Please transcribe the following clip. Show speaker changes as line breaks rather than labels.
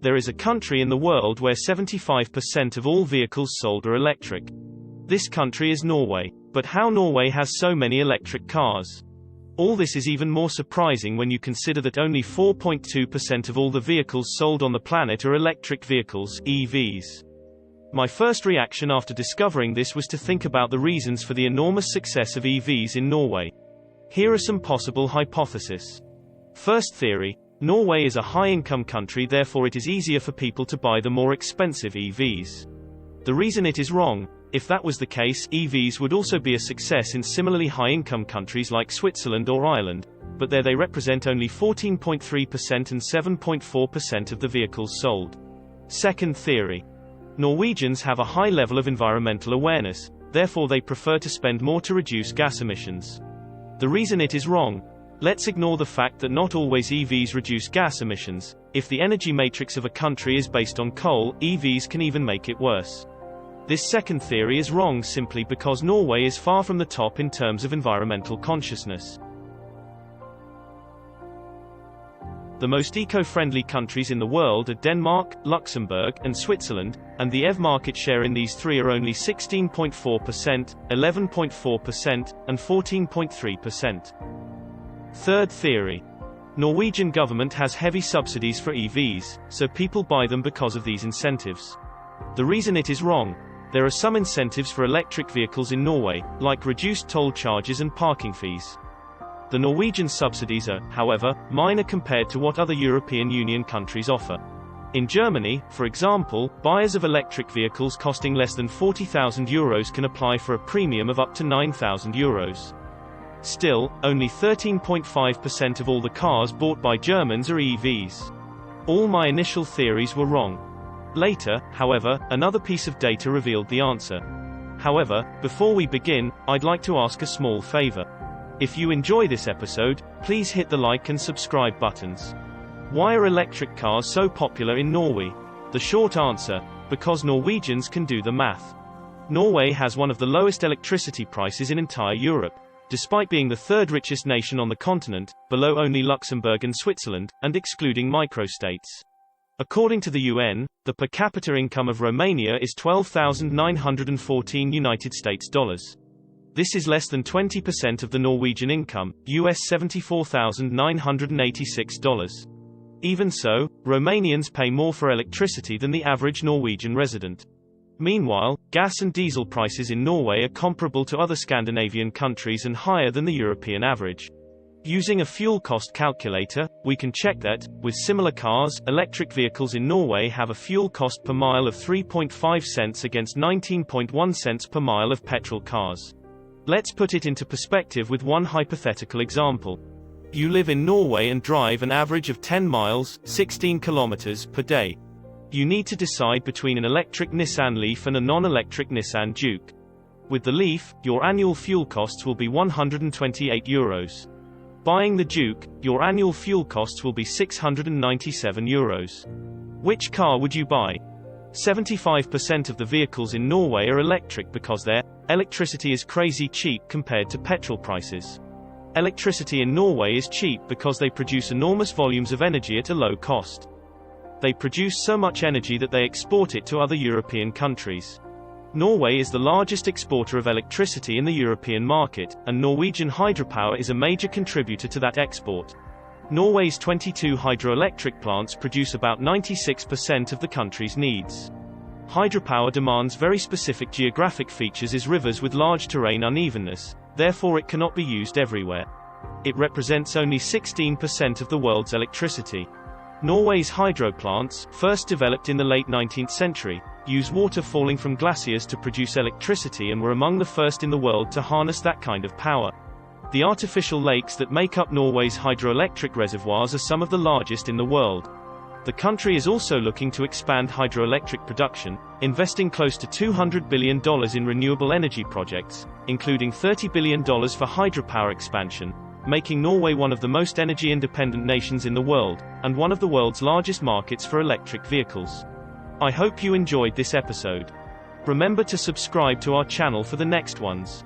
There is a country in the world where 75% of all vehicles sold are electric. This country is Norway. But how Norway has so many electric cars? All this is even more surprising when you consider that only 4.2% of all the vehicles sold on the planet are electric vehicles, EVs. My first reaction after discovering this was to think about the reasons for the enormous success of EVs in Norway. Here are some possible hypotheses. First theory: Norway is a high-income country, therefore it is easier for people to buy the more expensive EVs. The reason it is wrong: if that was the case, EVs would also be a success in similarly high-income countries like Switzerland or Ireland, but there they represent only 14.3% and 7.4% of the vehicles sold. Second theory: Norwegians have a high level of environmental awareness, therefore they prefer to spend more to reduce gas emissions. The reason it is wrong: let's ignore the fact that not always EVs reduce gas emissions. If the energy matrix of a country is based on coal, EVs can even make it worse. This second theory is wrong simply because Norway is far from the top in terms of environmental consciousness. The most eco-friendly countries in the world are Denmark, Luxembourg, and Switzerland, and the EV market share in these three are only 16.4%, 11.4%, and 14.3%. Third theory: Norwegian government has heavy subsidies for EVs, so people buy them because of these incentives. The reason it is wrong: there are some incentives for electric vehicles in Norway, like reduced toll charges and parking fees. The Norwegian subsidies are, however, minor compared to what other European Union countries offer. In Germany, for example, buyers of electric vehicles costing less than €40,000 can apply for a premium of up to €9,000. Still, only 13.5% of all the cars bought by Germans are EVs. All my initial theories were wrong. Later, however, another piece of data revealed the answer. However, before we begin, I'd like to ask a small favor. If you enjoy this episode, please hit the like and subscribe buttons. Why are electric cars so popular in Norway? The short answer: because Norwegians can do the math. Norway has one of the lowest electricity prices in entire Europe, despite being the third richest nation on the continent, below only Luxembourg and Switzerland, and excluding microstates. According to the UN, the per capita income of Romania is $12,914 US. This is less than 20% of the Norwegian income, US $74,986. Even so, Romanians pay more for electricity than the average Norwegian resident. Meanwhile, gas and diesel prices in Norway are comparable to other Scandinavian countries and higher than the European average. Using a fuel cost calculator, we can check that, with similar cars, electric vehicles in Norway have a fuel cost per mile of 3.5 cents against 19.1 cents per mile of petrol cars. Let's put it into perspective with one hypothetical example. You live in Norway and drive an average of 10 miles, 16 kilometers per day. You need to decide between an electric Nissan Leaf and a non-electric Nissan Juke. With the Leaf, your annual fuel costs will be €128. Buying the Juke, your annual fuel costs will be €697. Which car would you buy? 75% of the vehicles in Norway are electric because their electricity is crazy cheap compared to petrol prices. Electricity in Norway is cheap because they produce enormous volumes of energy at a low cost. They produce so much energy that they export it to other European countries. Norway is the largest exporter of electricity in the European market, and Norwegian Hydropower is a major contributor to that export. Norway's 22 hydroelectric plants produce about 96% of the country's needs. Hydropower demands very specific geographic features as rivers with large terrain unevenness, therefore it cannot be used everywhere. It represents only 16% of the world's electricity. Norway's hydro plants, first developed in the late 19th century, use water falling from glaciers to produce electricity and were among the first in the world to harness that kind of power. The artificial lakes that make up Norway's hydroelectric reservoirs are some of the largest in the world. The country is also looking to expand hydroelectric production, investing close to $200 billion in renewable energy projects, including $30 billion for hydropower expansion, making Norway one of the most energy-independent nations in the world, and one of the world's largest markets for electric vehicles. I hope you enjoyed this episode. Remember to subscribe to our channel for the next ones.